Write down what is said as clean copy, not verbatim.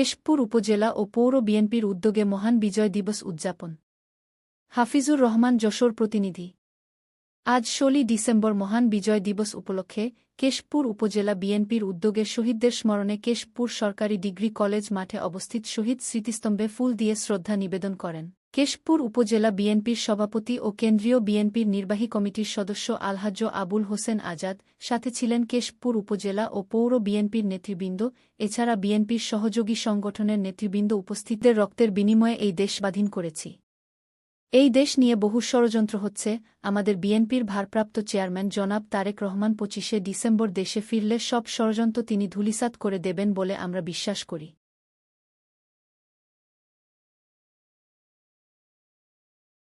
কেশবপুর উপজেলা ও পৌর বিএনপির উদ্যোগে মহান বিজয় দিবস উদযাপন। হাফিজুর রহমান, যশোর প্রতিনিধি। আজ 16 ডিসেম্বর মহান বিজয় দিবস উপলক্ষে কেশবপুর উপজেলা বিএনপির উদ্যোগে শহীদদের স্মরণে কেশবপুর সরকারি ডিগ্রি কলেজ মাঠে অবস্থিত শহীদ স্মৃতিস্তম্ভে ফুল দিয়ে শ্রদ্ধা নিবেদন করেন কেশবপুর উপজেলা বিএনপির সভাপতি ও কেন্দ্রীয় বিএনপির নির্বাহী কমিটির সদস্য আলহাজ্জ আবুল হোসেন আজাদ। সাথে ছিলেন কেশবপুর উপজেলা ও পৌর বিএনপির নেতৃবৃন্দ, এছাড়া বিএনপির সহযোগী সংগঠনের নেতৃবৃন্দ। উপস্থিতদের রক্তের বিনিময়ে এই দেশ স্বাধীন করেছি। এই দেশ নিয়ে বহু ষড়যন্ত্র হচ্ছে। আমাদের বিএনপির ভারপ্রাপ্ত চেয়ারম্যান জনাব তারেক রহমান 25শে ডিসেম্বর দেশে ফিরলে সব ষড়যন্ত্র তিনি ধূলিসাৎ করে দেবেন বলে আমরা বিশ্বাস করি।